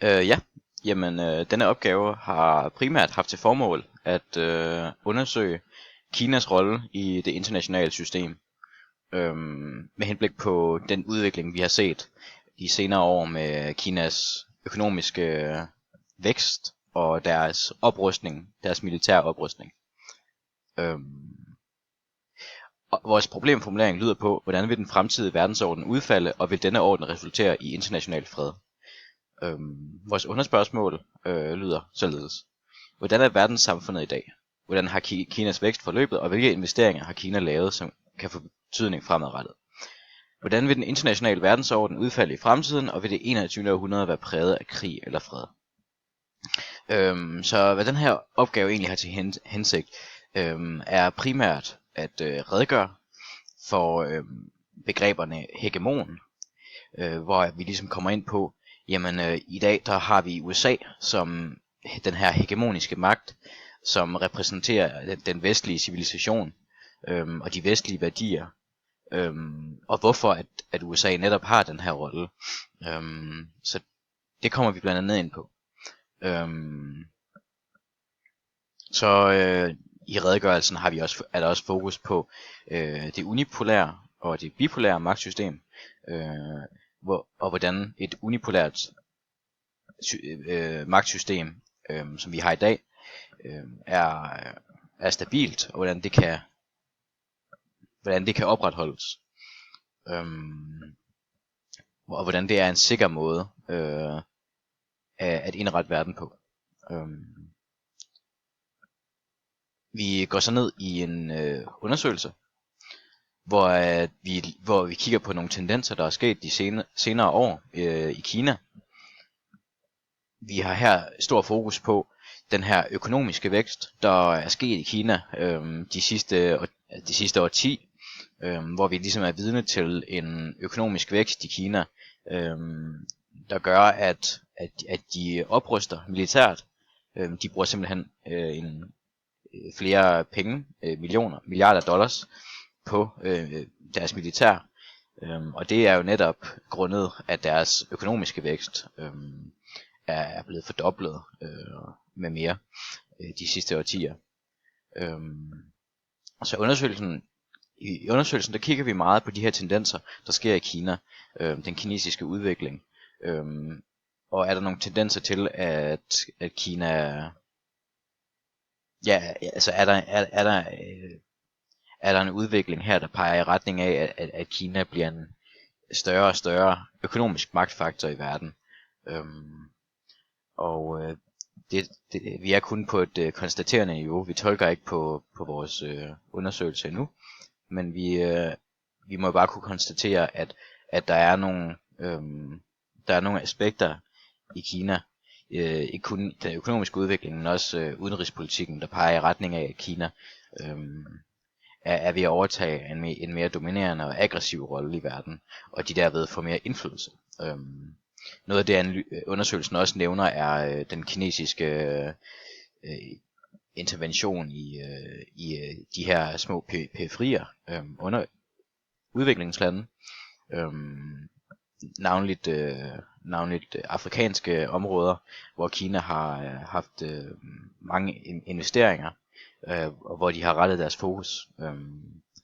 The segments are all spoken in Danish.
Ja, jamen denne opgave har primært haft til formål at undersøge Kinas rolle i det internationale system, med henblik på den udvikling, vi har set de senere år med Kinas økonomiske vækst og deres oprustning, deres militære oprustning. Og vores problemformulering lyder på, hvordan vil den fremtidige verdensorden udfalde, og vil denne orden resultere i international fred? Vores underspørgsmål lyder således. Hvordan er verdenssamfundet i dag? Hvordan har Kinas vækst forløbet, og hvilke investeringer har Kina lavet, som kan få betydning fremadrettet? Hvordan vil den internationale verdensorden udfalde i fremtiden, og vil det 21. århundrede være præget af krig eller fred? Så hvad den her opgave egentlig har til hensigt, er primært at redegøre for begreberne hegemon, hvor vi ligesom kommer ind på, jamen i dag der har vi USA som den her hegemoniske magt, som repræsenterer den vestlige civilisation og de vestlige værdier, og hvorfor at USA netop har den her rolle. Så det kommer vi blandt andet ind på. Så i redegørelsen er der også fokus på det unipolære og det bipolære magtsystem, og hvordan et unipolært magtsystem, som vi har i dag, er stabilt, og hvordan det kan opretholdes, og hvordan det er en sikker måde at indrette verden på. Vi går så ned i en undersøgelse, hvor vi kigger på nogle tendenser, der er sket de senere år i Kina. Vi har her stor fokus på den her økonomiske vækst, der er sket i Kina de sidste årti, hvor vi ligesom er vidne til en økonomisk vækst i Kina, der gør, at de opruster militært. De bruger simpelthen flere penge, milliarder dollars, på deres militær. Og det er jo netop grundet, at deres økonomiske vækst er blevet fordoblet med mere de sidste årtier. Så i undersøgelsen der kigger vi meget på de her tendenser, der sker i Kina, den kinesiske udvikling. Og er der nogle tendenser til, at Kina, ja, altså er der en udvikling her, der peger i retning af, at Kina bliver en større og større økonomisk magtfaktor i verden. Vi er kun på et konstaterende niveau. Vi tolker ikke på vores undersøgelse endnu, men vi må bare kunne konstatere, at der er nogle aspekter i Kina, ikke kun den økonomiske udvikling, men også udenrigspolitikken, der peger i retning af, at Kina er ved at overtage en mere dominerende og aggressiv rolle i verden, og de derved får mere indflydelse. Noget af det undersøgelsen også nævner er den kinesiske intervention i de her små periferier under udviklingslande, navnligt afrikanske områder, hvor Kina har haft mange investeringer, og hvor de har rettet deres fokus.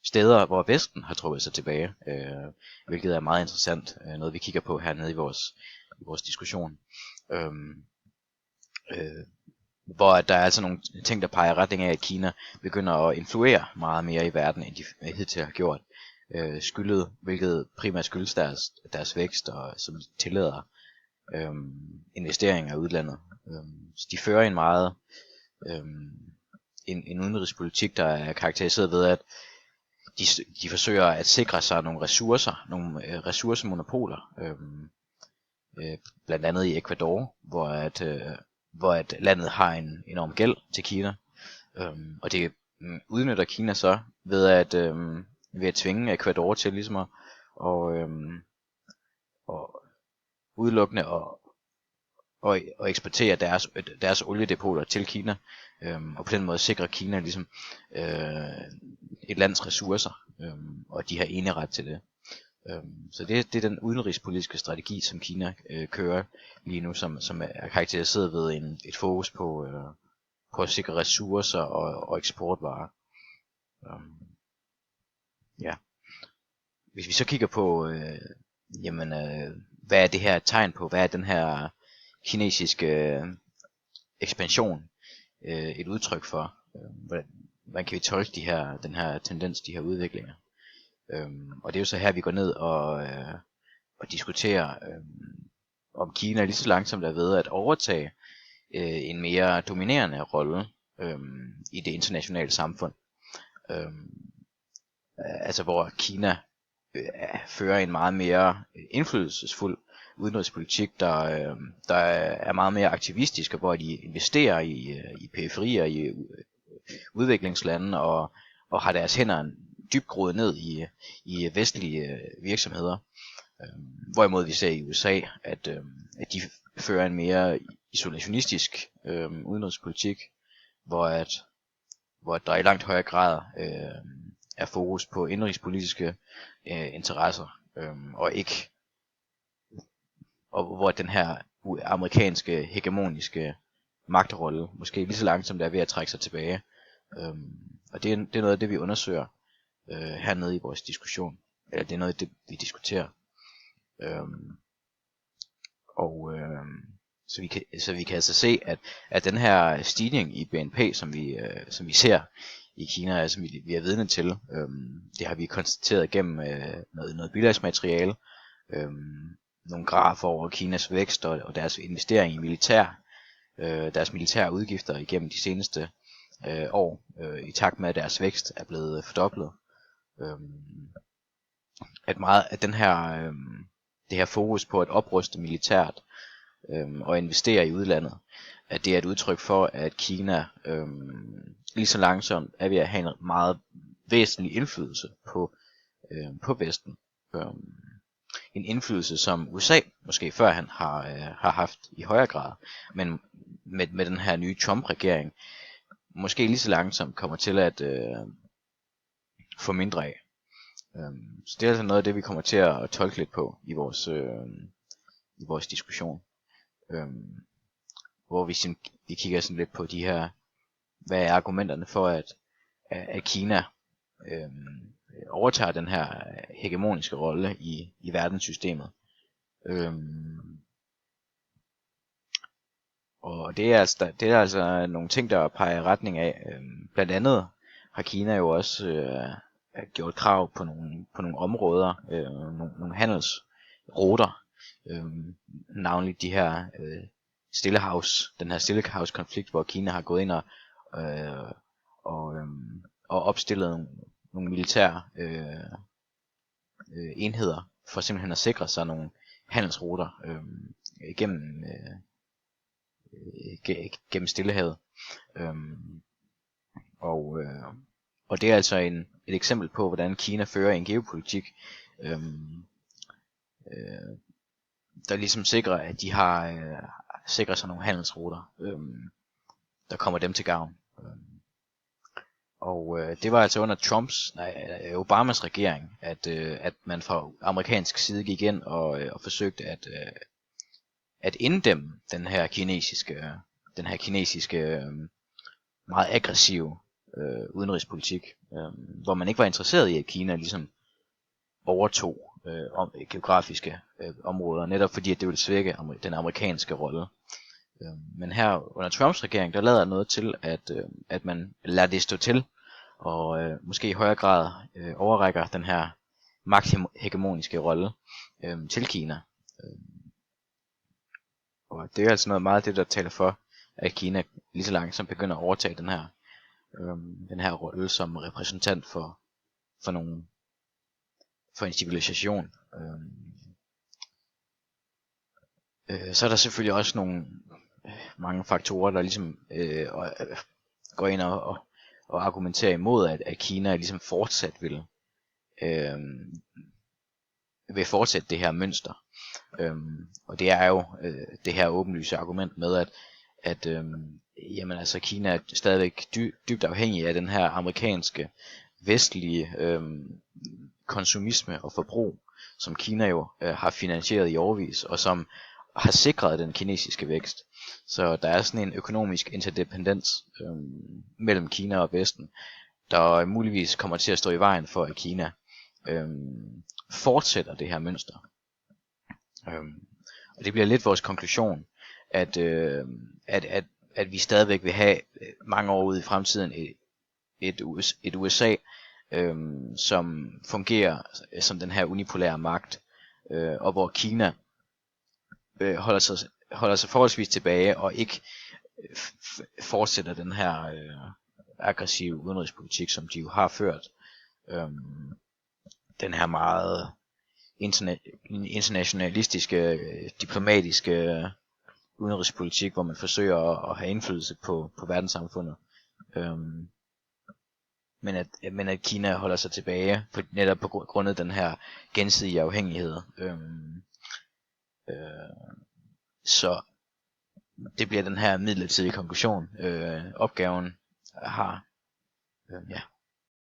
Steder, hvor Vesten har trukket sig tilbage, hvilket er meget interessant, noget vi kigger på hernede i vores diskussion. Hvor der er altså nogle ting, der peger i retning af, at Kina begynder at influere meget mere i verden, end de hidtil har gjort. Hvilket primært skyldes deres vækst, og som tillader investeringer i udlandet. Så de fører en meget en udenrigspolitik, der er karakteriseret ved, at de forsøger at sikre sig nogle ressourcemonopoler, blandt andet i Ecuador, hvor at landet har en enorm gæld til Kina, og det udnytter Kina så ved at tvinge Ecuador til ligesom at udelukkende og eksportere deres oliedepoter til Kina, og på den måde sikre Kina ligesom et lands ressourcer, og de har eneret til det. Så det er den udenrigspolitiske strategi, som Kina kører lige nu, som er karakteriseret ved et fokus på at sikre ressourcer og eksportvarer. Ja. Hvis vi så kigger på, hvad er det her et tegn på? Hvad er den her kinesiske ekspansion et udtryk for? Hvordan kan vi tolke den her tendens, de her udviklinger? Og det er jo så her, vi går ned og diskuterer, om Kina lige så langsomt er ved at overtage en mere dominerende rolle i det internationale samfund. Altså hvor Kina fører en meget mere indflydelsesfuld udenrigspolitik, der er meget mere aktivistisk, og hvor de investerer i periferier, i udviklingslande, og har deres hænder dybt groet ned i vestlige virksomheder. Hvorimod vi ser i USA, at de fører en mere isolationistisk udenrigspolitik, hvor der i langt højere grad er fokus på indrigspolitiske interesser, og hvor den her amerikanske hegemoniske magtrolle måske lige så langsomt er ved at trække sig tilbage. Og det er noget af det, vi undersøger hernede i vores diskussion. Eller det er noget af det, vi diskuterer. Så vi kan altså se, at den her stigning i BNP, som vi ser i Kina, altså vi er vidne til, det har vi konstateret gennem noget bilagsmateriale, nogle grafer over Kinas vækst og deres investering i militær, deres militære udgifter igennem de seneste år, i takt med at deres vækst er blevet fordoblet. At det her fokus på at opruste militært og investere i udlandet, at det er et udtryk for, at Kina lige så langsomt er ved at have en meget væsentlig indflydelse på Vesten. En indflydelse, som USA måske førhen har haft i højere grad, men med den her nye Trump-regering måske lige så langsomt kommer til at få mindre af. Så det er altså noget af det, vi kommer til at tolke lidt på i vores diskussion. Hvor vi kigger sådan lidt på de her, hvad er argumenterne for, at Kina overtager den her hegemoniske rolle i verdenssystemet. Og det er altså nogle ting, der peger i retning af. Blandt andet har Kina jo også gjort krav på nogle områder, nogle handelsruter, navnlig de her den her Stillehavs-konflikt, hvor Kina har gået ind og opstillet nogle militære enheder for simpelthen at sikre sig nogle handelsruter gennem Stillehavet. Og det er altså et eksempel på, hvordan Kina fører en geopolitik, der ligesom sikrer, at de har sikret sig nogle handelsruter, der kommer dem til gavn. Det var altså under Obamas regering, at man fra amerikansk side gik ind og forsøgte at inddæmme den her kinesiske meget aggressive udenrigspolitik, hvor man ikke var interesseret i, at Kina ligesom overtog geografiske områder, netop fordi at det ville svække den amerikanske rolle. Men her under Trumps regering, der lader noget til, at man lader det stå til, og måske i højere grad overrækker den her magthegemoniske rolle til Kina. Og det er altså noget meget det, der taler for, at Kina lige så langsomt begynder at overtage den her rolle som repræsentant for en civilisation. Så er der selvfølgelig også mange faktorer, der ligesom går ind og argumenterer imod, at Kina ligesom fortsat vil fortsætte det her mønster. Og det er jo det her åbenlyse argument med, at jamen altså Kina er stadigvæk dybt afhængig af den her amerikanske vestlige konsumisme og forbrug, som Kina jo har finansieret i årevis, og som har sikret den kinesiske vækst. Så der er sådan en økonomisk interdependens mellem Kina og Vesten, der muligvis kommer til at stå i vejen for, at Kina fortsætter det her mønster. Og det bliver lidt vores konklusion, at vi stadigvæk vil have mange år ude i fremtiden et USA, som fungerer som den her unipolære magt, og hvor Kina holder sig forholdsvis tilbage og ikke fortsætter den her aggressive udenrigspolitik, som de jo har ført. Den her meget internationalistiske, diplomatiske udenrigspolitik, hvor man forsøger at have indflydelse på verdenssamfundet. Men at Kina holder sig tilbage, netop på grund af den her gensidige afhængighed. Så det bliver den her midlertidige konklusion, opgaven har. Ja.